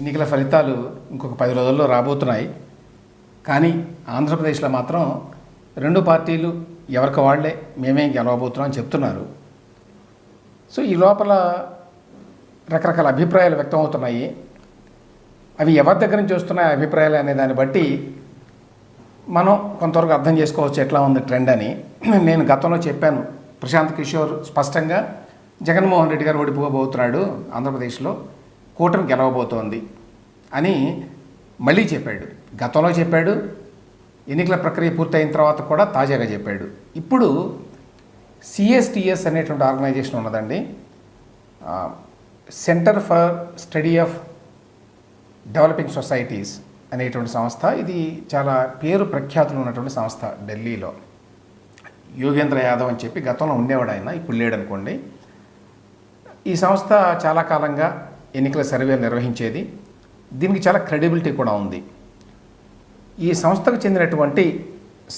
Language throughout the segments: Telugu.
ఎన్నికల ఫలితాలు ఇంకొక 10 రోజుల్లో రాబోతున్నాయి. కానీ ఆంధ్రప్రదేశ్లో మాత్రం రెండు పార్టీలు ఎవరికి వాళ్లే మేమే గెలవబోతున్నాం అని చెప్తున్నారు. సో ఈ లోపల రకరకాల అభిప్రాయాలు వ్యక్తం అవుతున్నాయి. అవి ఎవరి దగ్గర నుంచి వస్తున్నాయి అభిప్రాయాలు అనే దాన్ని బట్టి మనం కొంతవరకు అర్థం చేసుకోవచ్చు ఎట్లా ఉంది ట్రెండ్ అని. నేను గతంలో చెప్పాను, ప్రశాంత్ కిషోర్ స్పష్టంగా జగన్మోహన్ రెడ్డి గారు ఓడిపోబోతున్నాడు, ఆంధ్రప్రదేశ్లో కూటమి గెలవబోతోంది అని మళ్ళీ చెప్పాడు. గతంలో చెప్పాడు, ఎన్నికల ప్రక్రియ పూర్తయిన తర్వాత కూడా తాజాగా చెప్పాడు. ఇప్పుడు సిఎస్టిఎస్ అనేటువంటి ఆర్గనైజేషన్ ఉన్నదండి, centre for study of developing societies అనేటువంటి సంస్థ. ఇది చాలా పేరు ప్రఖ్యాతులు ఉన్నటువంటి సంస్థ ఢిల్లీలో. యోగేంద్ర యాదవ్ అని చెప్పి గతంలో ఉండేవాడు ఆయన, ఇప్పుడు లేడనుకోండి. ఈ సంస్థ చాలా కాలంగా ఎన్నికల సర్వేలు నిర్వహించేది. దీనికి చాలా క్రెడిబిలిటీ కూడా ఉంది. ఈ సంస్థకు చెందినటువంటి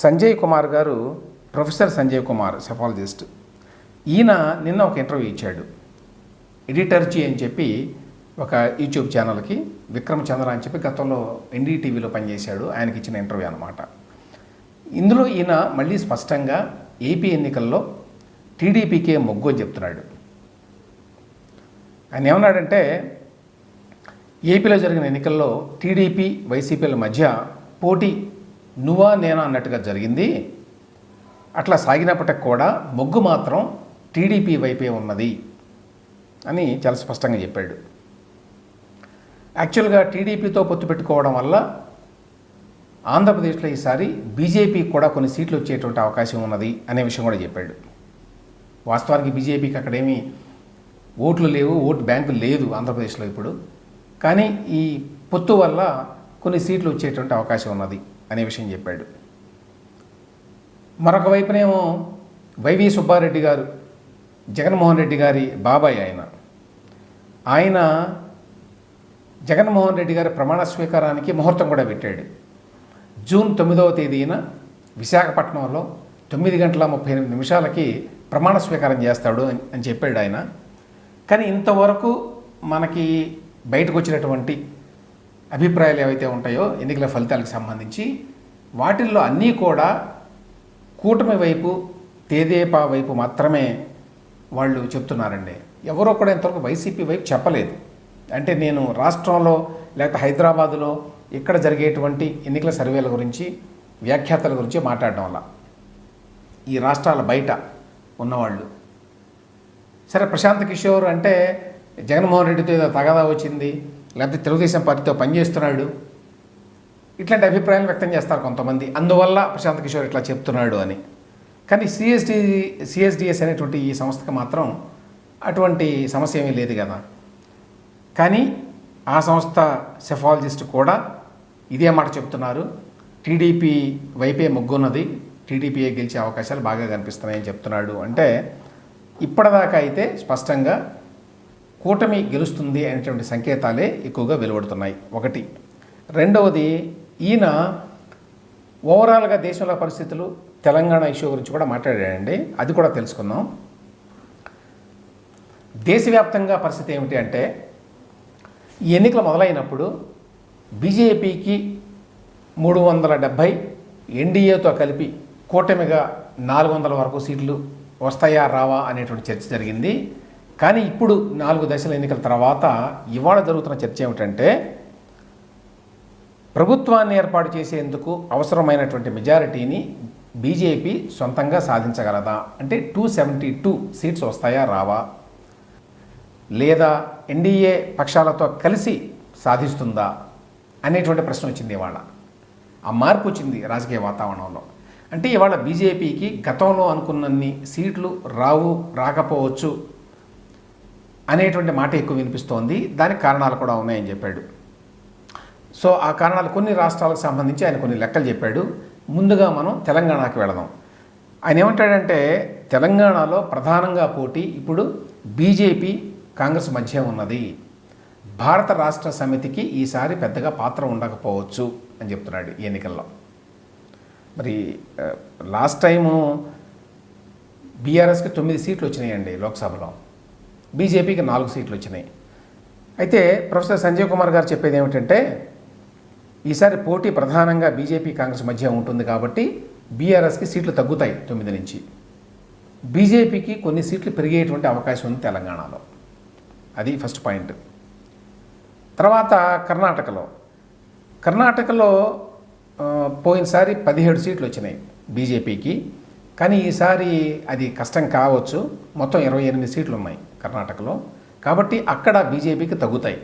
సంజయ్ కుమార్ గారు, ప్రొఫెసర్ సంజయ్ కుమార్, సెఫాలజిస్ట్, ఈయన నిన్న ఒక ఇంటర్వ్యూ ఇచ్చాడు. ఎడిటర్జీ అని చెప్పి ఒక యూట్యూబ్ ఛానల్కి, విక్రమ్ చంద్ర అని చెప్పి గతంలో ఎన్డీటీవీలో పనిచేశాడు, ఆయనకి ఇచ్చిన ఇంటర్వ్యూ అనమాట. ఇందులో ఈయన మళ్ళీ స్పష్టంగా ఏపీ ఎన్నికల్లో టీడీపీకే మొగ్గు అని చెప్తున్నాడు. ఆయన ఏమన్నాడంటే, ఏపీలో జరిగిన ఎన్నికల్లో టీడీపీ వైసీపీల మధ్య పోటీ నువ్వా నేనా అన్నట్టుగా జరిగింది. అట్లా సాగినప్పటికి కూడా మొగ్గు మాత్రం టీడీపీ వైపే ఉన్నది అని చాలా స్పష్టంగా చెప్పాడు. యాక్చువల్గా టీడీపీతో పొత్తు పెట్టుకోవడం వల్ల ఆంధ్రప్రదేశ్లో ఈసారి బీజేపీకి కూడా కొన్ని సీట్లు వచ్చేటువంటి అవకాశం ఉన్నది అనే విషయం కూడా చెప్పాడు. వాస్తవానికి బీజేపీకి అక్కడేమీ ఓట్లు లేవు, ఓటు బ్యాంకు లేదు ఆంధ్రప్రదేశ్లో ఇప్పుడు. కానీ ఈ పొత్తు వల్ల కొన్ని సీట్లు వచ్చేటువంటి అవకాశం ఉన్నది అనే విషయం చెప్పాడు. మరొక వైపునేమో వైవి సుబ్బారెడ్డి గారు, జగన్మోహన్ రెడ్డి గారి బాబాయ్ ఆయన జగన్మోహన్ రెడ్డి గారి ప్రమాణ స్వీకారానికి ముహూర్తం కూడా పెట్టాడు. జూన్ 9వ తేదీన విశాఖపట్నంలో 9:38 ప్రమాణ స్వీకారం చేస్తాడు అని చెప్పాడు ఆయన. కానీ ఇంతవరకు మనకి బయటకు వచ్చినటువంటి అభిప్రాయాలు ఏవైతే ఉంటాయో ఎన్నికల ఫలితాలకు సంబంధించి, వాటిల్లో అన్నీ కూడా కూటమి వైపు, తేదేపా వైపు మాత్రమే వాళ్ళు చెప్తున్నారండి. ఎవరో కూడా ఇంతవరకు వైసీపీ వైపు చెప్పలేదు. అంటే నేను రాష్ట్రంలో లేకపోతే హైదరాబాదులో ఇక్కడ జరిగేటువంటి ఎన్నికల సర్వేల గురించి, వ్యాఖ్యాతల గురించి మాట్లాడడం వల్ల ఈ రాష్ట్రాల బయట ఉన్నవాళ్ళు, సరే ప్రశాంత్ కిషోర్ అంటే జగన్మోహన్ రెడ్డితో ఏదో తగాదా వచ్చింది, లేకపోతే తెలుగుదేశం పార్టీతో పనిచేస్తున్నాడు, ఇట్లాంటి అభిప్రాయాలు వ్యక్తం చేస్తారు కొంతమంది. అందువల్ల ప్రశాంత్ కిషోర్ ఇట్లా చెప్తున్నాడు అని. కానీ సిఎస్డిఎస్ అనేటువంటి ఈ సంస్థకు మాత్రం అటువంటి సమస్య ఏమీ లేదు కదా. కానీ ఆ సంస్థ సెఫాలజిస్ట్ కూడా ఇదే మాట చెప్తున్నారు, టీడీపీ వైపే మొగ్గున్నది, టీడీపీఏ గెలిచే అవకాశాలు బాగా కనిపిస్తున్నాయని చెప్తున్నాడు. అంటే ఇప్పటిదాకా అయితే స్పష్టంగా కూటమి గెలుస్తుంది అనేటువంటి సంకేతాలే ఎక్కువగా వెలువడుతున్నాయి, ఒకటి. రెండవది, ఈయన ఓవరాల్గా దేశంలో పరిస్థితులు, తెలంగాణ ఇష్యూ గురించి కూడా మాట్లాడాడండి. అది కూడా తెలుసుకుందాం. దేశవ్యాప్తంగా పరిస్థితి ఏమిటి అంటే, ఈ ఎన్నికలు మొదలైనప్పుడు బీజేపీకి 370, ఎన్డీఏతో కలిపి కూటమిగా 400 వరకు సీట్లు వస్తాయా రావా అనేటువంటి చర్చ జరిగింది. కానీ ఇప్పుడు 4 దశల ఎన్నికల తర్వాత ఇవాళ జరుగుతున్న చర్చ ఏమిటంటే, ప్రభుత్వాన్ని ఏర్పాటు చేసేందుకు అవసరమైనటువంటి మెజారిటీని బీజేపీ సొంతంగా సాధించగలదా, అంటే 272 సీట్స్ వస్తాయా రావా, లేదా ఎన్డీఏ పక్షాలతో కలిసి సాధిస్తుందా అనేటువంటి ప్రశ్న వచ్చింది ఇవాళ. ఆ మార్పు వచ్చింది రాజకీయ వాతావరణంలో. అంటే ఇవాళ బీజేపీకి గతంలో అనుకున్నన్ని సీట్లు రాకపోవచ్చు అనేటువంటి మాట ఎక్కువ వినిపిస్తోంది. దానికి కారణాలు కూడా ఉన్నాయని చెప్పాడు. సో ఆ కారణాలు కొన్ని రాష్ట్రాలకు సంబంధించి ఆయన కొన్ని లెక్కలు చెప్పాడు. ముందుగా మనం తెలంగాణకి వెళదాం. ఆయన ఏమంటాడంటే, తెలంగాణలో ప్రధానంగా పోటీ ఇప్పుడు బీజేపీ కాంగ్రెస్ మధ్య ఉన్నది. భారత రాష్ట్ర సమితికి ఈసారి పెద్దగా పాత్ర ఉండకపోవచ్చు అని చెప్తున్నాడు ఈ ఎన్నికల్లో. మరి లాస్ట్ టైము బీఆర్ఎస్కి 9 సీట్లు వచ్చినాయండి లోక్సభలో, బీజేపీకి 4 సీట్లు వచ్చినాయి. అయితే ప్రొఫెసర్ సంజీవ్ కుమార్ గారు చెప్పేది ఏమిటంటే ఈసారి పోటీ ప్రధానంగా బీజేపీ కాంగ్రెస్ మధ్య ఉంటుంది కాబట్టి బీఆర్ఎస్కి సీట్లు తగ్గుతాయి 9 నుంచి, బీజేపీకి కొన్ని సీట్లు పెరిగేటువంటి అవకాశం ఉంది తెలంగాణలో. అది ఫస్ట్ పాయింట్. తర్వాత కర్ణాటకలో పోయినసారి 17 సీట్లు వచ్చినాయి బీజేపీకి, కానీ ఈసారి అది కష్టం కావచ్చు. మొత్తం 28 సీట్లు ఉన్నాయి కర్ణాటకలో, కాబట్టి అక్కడ బీజేపీకి తగ్గుతాయి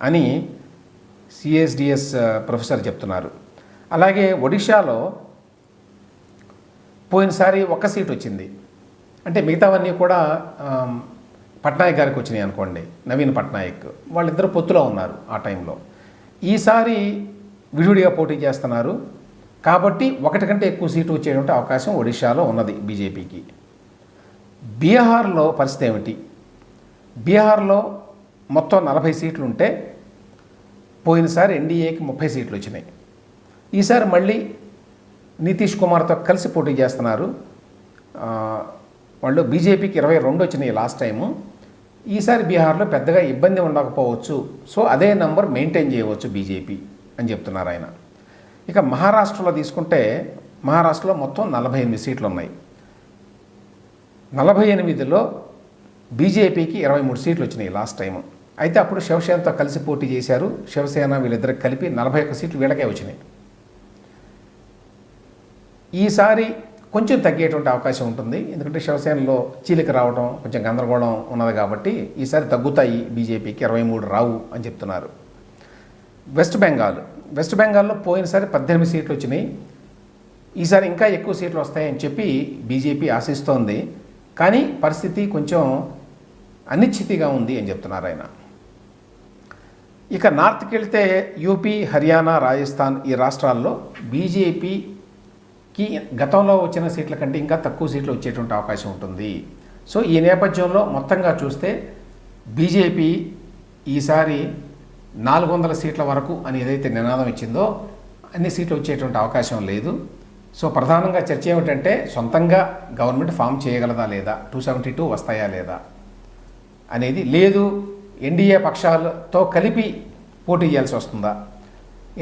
అని సిఎస్డిఎస్ ప్రొఫెసర్ చెప్తున్నారు. అలాగే ఒడిశాలో పోయినసారి 1 సీట్ వచ్చింది, అంటే మిగతావన్నీ కూడా పట్నాయక్ గారికి వచ్చినాయి అనుకోండి, నవీన్ పట్నాయక్, వాళ్ళిద్దరు పొత్తులో ఉన్నారు ఆ టైంలో. ఈసారి విడివిడిగా పోటీ చేస్తున్నారు కాబట్టి 1 కంటే ఎక్కువ సీటు వచ్చేటువంటి అవకాశం ఒడిశాలో ఉన్నది బీజేపీకి. బీహార్లో పరిస్థితి ఏమిటి? బీహార్లో మొత్తం 40 సీట్లు ఉంటే పోయినసారి ఎన్డీఏకి 30 సీట్లు వచ్చినాయి. ఈసారి మళ్ళీ నితీష్ కుమార్తో కలిసి పోటీ చేస్తున్నారు వాళ్ళు. బీజేపీకి 22 వచ్చినాయి లాస్ట్ టైము. ఈసారి బీహార్లో పెద్దగా ఇబ్బంది ఉండకపోవచ్చు, సో అదే నంబర్ మెయింటైన్ చేయవచ్చు బీజేపీ అని చెప్తున్నారు ఆయన. ఇక మహారాష్ట్రలో తీసుకుంటే మహారాష్ట్రలో మొత్తం 48 సీట్లు ఉన్నాయి. 48లో బీజేపీకి 23 సీట్లు వచ్చినాయి లాస్ట్ టైము. అయితే అప్పుడు శివసేనతో కలిసి పోటీ చేశారు. శివసేన వీళ్ళిద్దరికి కలిపి 41 సీట్లు వీళ్ళకే వచ్చినాయి. ఈసారి కొంచెం తగ్గేటువంటి అవకాశం ఉంటుంది, ఎందుకంటే శివసేనలో చీలిక రావడం కొంచెం గందరగోళం ఉన్నది కాబట్టి ఈసారి తగ్గుతాయి బీజేపీకి, 23 రావు అని చెప్తున్నారు. వెస్ట్ బెంగాల్లో పోయినసారి 18 సీట్లు వచ్చినాయి. ఈసారి ఇంకా ఎక్కువ సీట్లు వస్తాయని చెప్పి బీజేపీ ఆశిస్తోంది, కానీ పరిస్థితి కొంచెం అనిశ్చితిగా ఉంది అని చెప్తున్నారు ఆయన. ఇక నార్త్కి వెళ్తే యూపీ, హర్యానా, రాజస్థాన్ ఈ రాష్ట్రాల్లో బీజేపీకి గతంలో వచ్చిన సీట్ల కంటే ఇంకా తక్కువ సీట్లు వచ్చేటువంటి అవకాశం ఉంటుంది. సో ఈ నేపథ్యంలో మొత్తంగా చూస్తే బీజేపీ ఈసారి 400 సీట్ల వరకు అని ఏదైతే నినాదం ఇచ్చిందో అన్ని సీట్లు వచ్చేటువంటి అవకాశం లేదు. సో ప్రధానంగా చర్చ ఏమిటంటే సొంతంగా గవర్నమెంట్ ఫామ్ చేయగలదా లేదా, 272 వస్తాయా లేదా అనేది. లేదు ఎన్డీఏ పక్షాలతో కలిపి పోటీ చేయాల్సి వస్తుందా.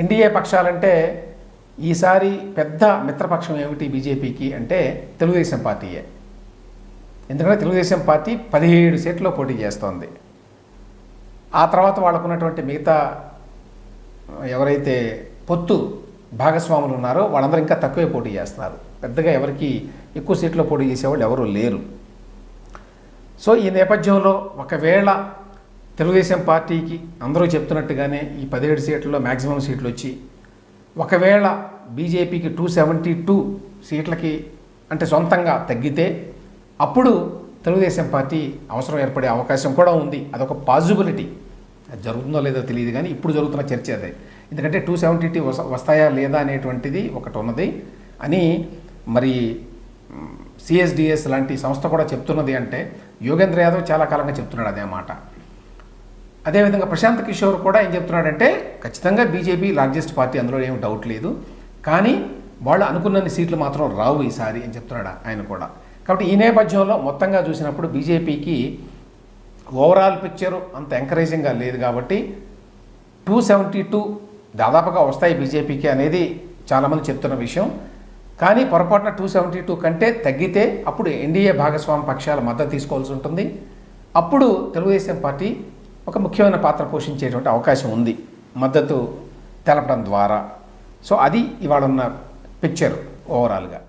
ఎన్డీఏ పక్షాలంటే ఈసారి పెద్ద మిత్రపక్షం ఏమిటి బీజేపీకి అంటే తెలుగుదేశం పార్టీయే. ఎందుకంటే తెలుగుదేశం పార్టీ 17 సీట్లో పోటీ చేస్తోంది. ఆ తర్వాత వాళ్ళకున్నటువంటి మిగతా ఎవరైతే పొత్తు భాగస్వాములు ఉన్నారో వాళ్ళందరూ ఇంకా తక్కువే పోటీ చేస్తున్నారు. పెద్దగా ఎవరికి ఎక్కువ సీట్లో పోటీ చేసేవాళ్ళు ఎవరూ లేరు. సో ఈ నేపథ్యంలో ఒకవేళ తెలుగుదేశం పార్టీకి అందరూ చెప్తున్నట్టుగానే ఈ 17 సీట్లలో మ్యాక్సిమం సీట్లు వచ్చి ఒకవేళ బీజేపీకి 272 సీట్లకి అంటే సొంతంగా తగ్గితే అప్పుడు తెలుగుదేశం పార్టీ అవసరం ఏర్పడే అవకాశం కూడా ఉంది. అదొక పాజిబిలిటీ. అది జరుగుతుందో లేదో తెలియదు, కానీ ఇప్పుడు జరుగుతున్న చర్చ అదే. ఎందుకంటే 272 వస్తాయా లేదా అనేటువంటిది ఒకటి ఉన్నది అని మరి సిఎస్డిఎస్ లాంటి సంస్థ కూడా చెప్తున్నది. అంటే యోగేంద్ర యాదవ్ చాలా కాలంగా చెప్తున్నాడు అదే మాట. అదేవిధంగా ప్రశాంత్ కిషోర్ కూడా ఏం చెప్తున్నాడంటే ఖచ్చితంగా బీజేపీ లార్జెస్ట్ పార్టీ, అందులో ఏం డౌట్ లేదు, కానీ వాళ్ళు అనుకున్నన్ని సీట్లు మాత్రం రావు ఈసారి అని చెప్తున్నాడు ఆయన కూడా. కాబట్టి ఈ నేపథ్యంలో మొత్తంగా చూసినప్పుడు బీజేపీకి ఓవరాల్ పిక్చరు అంత ఎంకరేజింగ్గా లేదు కాబట్టి 272 దాదాపుగా వస్తాయి బీజేపీకి అనేది చాలామంది చెప్తున్న విషయం. కానీ పొరపాటున 272 కంటే తగ్గితే అప్పుడు ఎన్డీఏ భాగస్వామి పక్షాల మద్దతు తీసుకోవాల్సి ఉంటుంది. అప్పుడు తెలుగుదేశం పార్టీ ఒక ముఖ్యమైన పాత్ర పోషించేటువంటి అవకాశం ఉంది మద్దతు తెలపడం ద్వారా. సో అది ఇవాళ ఉన్న పిక్చర్ ఓవరాల్గా.